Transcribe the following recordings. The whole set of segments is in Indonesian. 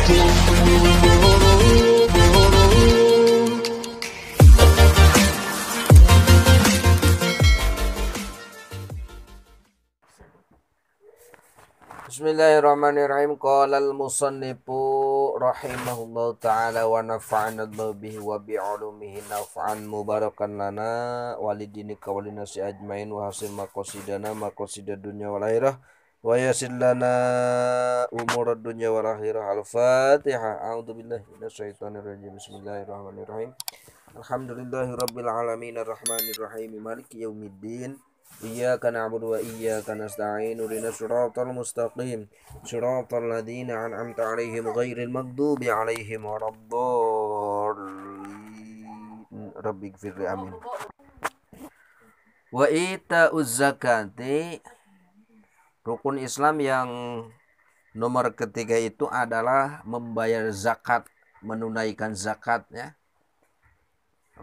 Bismillahirrahmanirrahim. Qala al-musannifu rahimahullahu ta'ala wa nafa'ana Allah bihi wa bi'ulumihi naf'an mubarakan lana walidini kawalinasi ajmain wa hasil maqasidana maqasidad dunya wal akhirah wa yassir lana umurad dunya wal akhirah. Al-Fatihah. A'udzu billahi minasyaitonir rajim. Bismillahirrahmanirrahim. Alhamdulillahirabbil alamin arrahmanir rahim maliki yaumiddin. Iyyaka na'budu wa iyyaka nasta'in ihdinas siratal mustaqim siratal ladzina an'amta 'alaihim ghairil maghdubi 'alaihim waladdallin. Rabbighfirli amin. Wa ita'uz zakati, rukun Islam yang nomor ketiga itu adalah membayar zakat, menunaikan zakat ya.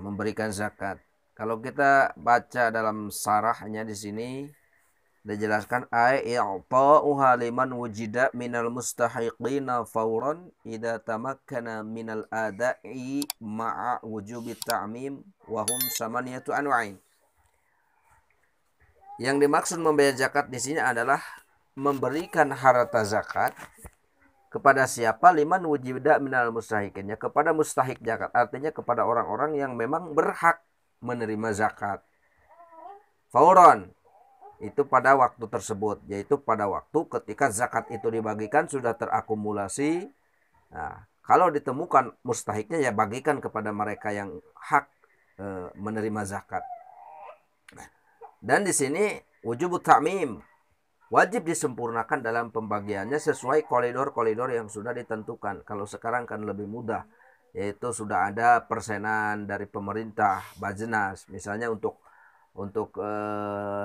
Memberikan zakat. Kalau kita baca dalam sarahnya di sini dijelaskan i'ta'uha liman wujida minal mustahiqina fawran idza tamakkana minal ada'i ma'a wujubi ta'mim wa hum samaniyatu anwa'in. Yang dimaksud membayar zakat di sini adalah memberikan harta zakat kepada siapa? Liman wujida minal mustahiqinnya, kepada mustahik zakat, artinya kepada orang-orang yang memang berhak menerima zakat. Fauron, itu pada waktu tersebut, yaitu pada waktu ketika zakat itu dibagikan sudah terakumulasi. Nah, kalau ditemukan mustahiknya ya bagikan kepada mereka yang hak menerima zakat. Dan di sini wujub ta'mim, wajib disempurnakan dalam pembagiannya sesuai koridor-koridor yang sudah ditentukan. Kalau sekarang kan lebih mudah, yaitu sudah ada persenan dari pemerintah, Bajnas, misalnya untuk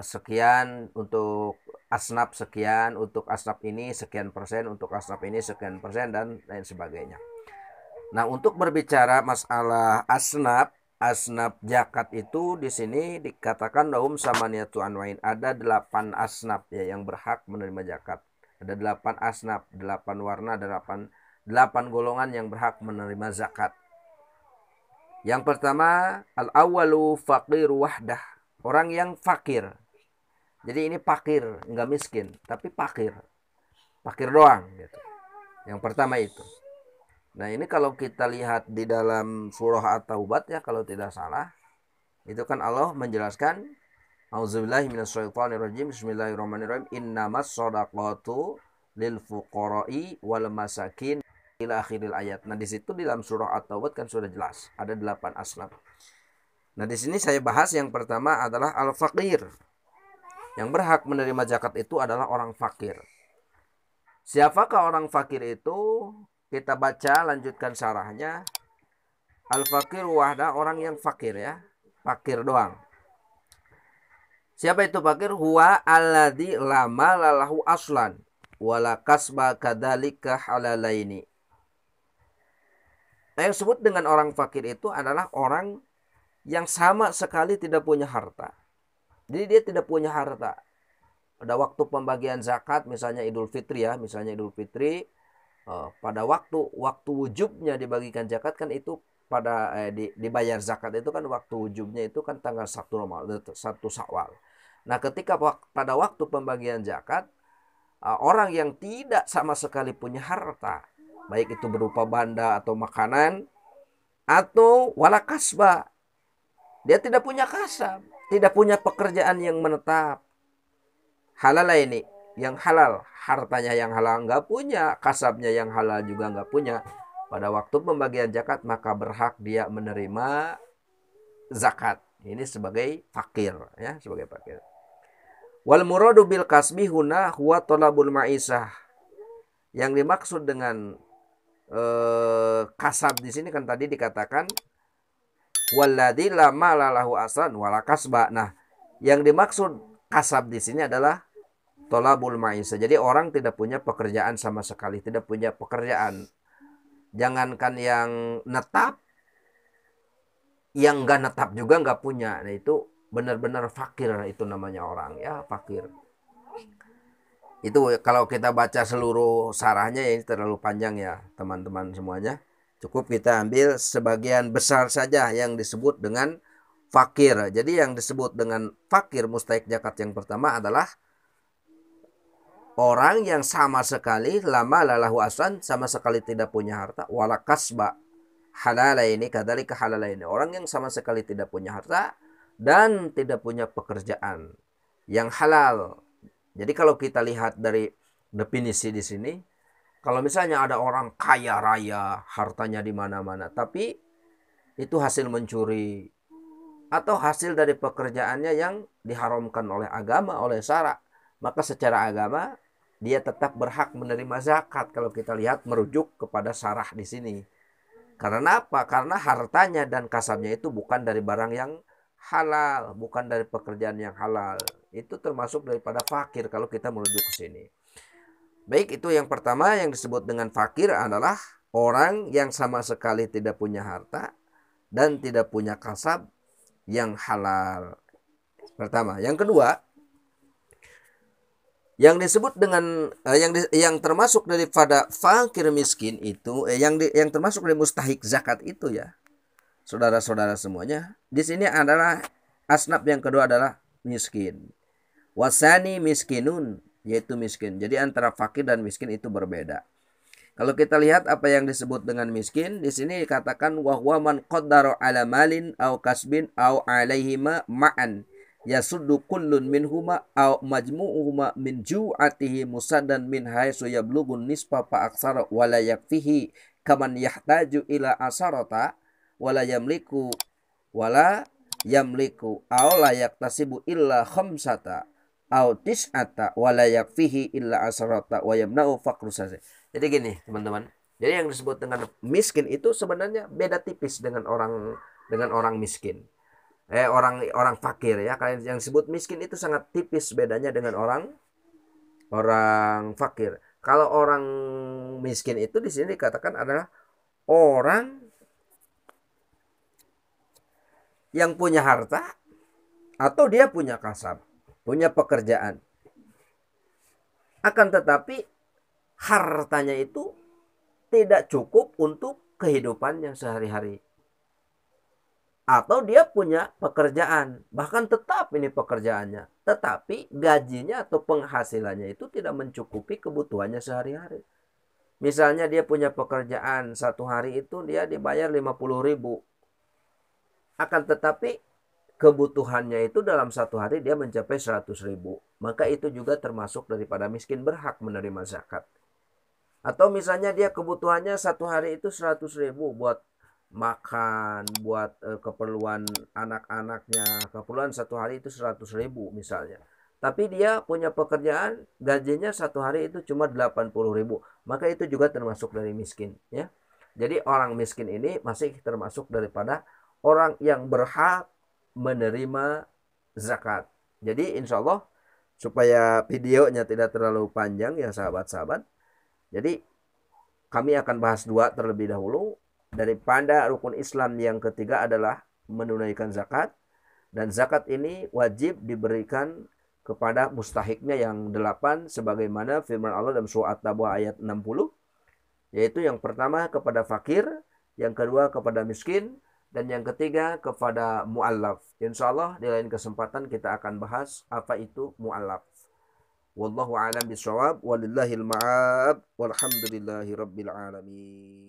sekian, untuk asnaf sekian, untuk asnaf ini sekian persen, untuk asnaf ini sekian persen, dan lain sebagainya. Nah, untuk berbicara masalah asnaf zakat itu di sini dikatakan daum samaniyatu anwain, ada 8 asnaf ya yang berhak menerima zakat. Ada 8 asnaf, 8 warna, 8 golongan yang berhak menerima zakat. Yang pertama, al-awwalu faqir wahdah, orang yang fakir. Jadi ini fakir, enggak miskin, tapi fakir doang gitu. Yang pertama itu. Nah, ini kalau kita lihat di dalam surah At-Taubah ya, kalau tidak salah, itu kan Allah menjelaskan, auzubillahi minasyaitonirrajim, bismillahirrahmanirrahim, innamas shadaqatu lil fuqara'i wal masakin ila akhiril ayat. Nah, di situ di dalam surah At-Taubah kan sudah jelas ada 8 asnaf. Nah, di sini saya bahas yang pertama adalah al-faqir. Yang berhak menerima zakat itu adalah orang fakir. Siapakah orang fakir itu? Kita baca, lanjutkan syarahnya. Al-faqir wahda, orang yang fakir ya, fakir doang. Siapa itu fakir? Huwa alladzi la malalahu aslan wala kasba kadzalika halalaini. Yang disebut dengan orang fakir itu adalah orang yang sama sekali tidak punya harta. Jadi dia tidak punya harta. Pada waktu pembagian zakat, misalnya Idul Fitri ya, pada waktu wujubnya dibagikan zakat kan itu pada dibayar zakat itu kan waktu wujubnya itu kan tanggal 1 Syawal. Nah, ketika pada waktu pembagian zakat, orang yang tidak sama sekali punya harta, baik itu berupa benda atau makanan, atau wala kasba, dia tidak punya kasab, tidak punya pekerjaan yang menetap. Halal ini, yang halal, hartanya yang halal nggak punya, kasabnya yang halal juga nggak punya. Pada waktu pembagian zakat, maka berhak dia menerima zakat. Ini sebagai fakir, ya, sebagai fakir. Wal muradu bil kasbi huna huwa talabul ma'isah. Yang dimaksud dengan kasab di sini kan tadi dikatakan walladzi la malalahu aslan wala kasba. Nah, yang dimaksud kasab di sini adalah talabul ma'isah. Jadi orang tidak punya pekerjaan sama sekali, tidak punya pekerjaan. Jangankan yang netap, yang enggak netap juga enggak punya. Nah, itu benar-benar fakir, itu namanya orang ya, fakir. Itu kalau kita baca seluruh sarahnya ya ini terlalu panjang ya teman-teman semuanya. Cukup kita ambil sebagian besar saja yang disebut dengan fakir. Jadi yang disebut dengan fakir mustahik zakat yang pertama adalah orang yang sama sekali lama lalahu aslan, sama sekali tidak punya harta, wala kasba halala ini kadalika halala ini. Orang yang sama sekali tidak punya harta dan tidak punya pekerjaan yang halal. Jadi kalau kita lihat dari definisi di sini, kalau misalnya ada orang kaya raya, hartanya di mana-mana, tapi itu hasil mencuri atau hasil dari pekerjaannya yang diharamkan oleh agama, oleh syara, maka secara agama dia tetap berhak menerima zakat kalau kita lihat merujuk kepada syarah di sini. Karena apa? Karena hartanya dan kasabnya itu bukan dari barang yang halal, bukan dari pekerjaan yang halal. Itu termasuk daripada fakir kalau kita merujuk ke sini. Baik, itu yang pertama yang disebut dengan fakir adalah orang yang sama sekali tidak punya harta dan tidak punya kasab yang halal. Pertama, yang kedua, yang disebut dengan yang termasuk daripada fakir miskin itu yang termasuk dari mustahik zakat itu ya. Saudara-saudara semuanya, di sini adalah asnaf yang kedua adalah miskin. Wasani miskinun, yaitu miskin. Jadi antara fakir dan miskin itu berbeda. Kalau kita lihat apa yang disebut dengan miskin, di sini dikatakan wahwa man qaddara ala malin au kasbin au alaihima ma'an yasuddu kullun minhuma au majmu'uhuma min ju'atihi musaddan min haitsu yablughun nisfa fa aksara wala yakfihi kaman yahtaju ila asarata wala yamliku au la yaktasibu illa khamsata au tis'ata wala yakfihi illa asarata wa yamna'u faqru sasa. Jadi gini teman-teman, jadi yang disebut dengan miskin itu sebenarnya beda tipis dengan orang miskin. Orang fakir ya. Kalian yang disebut miskin itu sangat tipis bedanya dengan orang fakir. Kalau orang miskin itu di sini dikatakan adalah orang yang punya harta atau dia punya kasab, punya pekerjaan. Akan tetapi hartanya itu tidak cukup untuk kehidupannya sehari-hari. Atau dia punya pekerjaan, bahkan tetap ini pekerjaannya, tetapi gajinya atau penghasilannya itu tidak mencukupi kebutuhannya sehari-hari. Misalnya dia punya pekerjaan, satu hari itu dia dibayar 50.000. Akan tetapi kebutuhannya itu dalam satu hari dia mencapai 100.000. Maka itu juga termasuk daripada miskin berhak menerima zakat. Atau misalnya dia kebutuhannya satu hari itu 100.000 buat makan, buat keperluan anak-anaknya, keperluan satu hari itu 100.000 misalnya. Tapi dia punya pekerjaan, gajinya satu hari itu cuma 80.000, maka itu juga termasuk dari miskin ya. Jadi orang miskin ini masih termasuk daripada orang yang berhak menerima zakat. Jadi insya Allah supaya videonya tidak terlalu panjang ya sahabat-sahabat. Jadi kami akan bahas dua terlebih dahulu. Daripada rukun Islam yang ketiga adalah menunaikan zakat. Dan zakat ini wajib diberikan kepada mustahiknya yang 8 sebagaimana firman Allah dalam surah At-Taubah ayat 60. Yaitu yang pertama kepada fakir, yang kedua kepada miskin, dan yang ketiga kepada mu'allaf. Insya Allah di lain kesempatan kita akan bahas apa itu mu'allaf. Wallahu a'lam bishawab, walillahil ma'ab, walhamdulillahi rabbil alamin.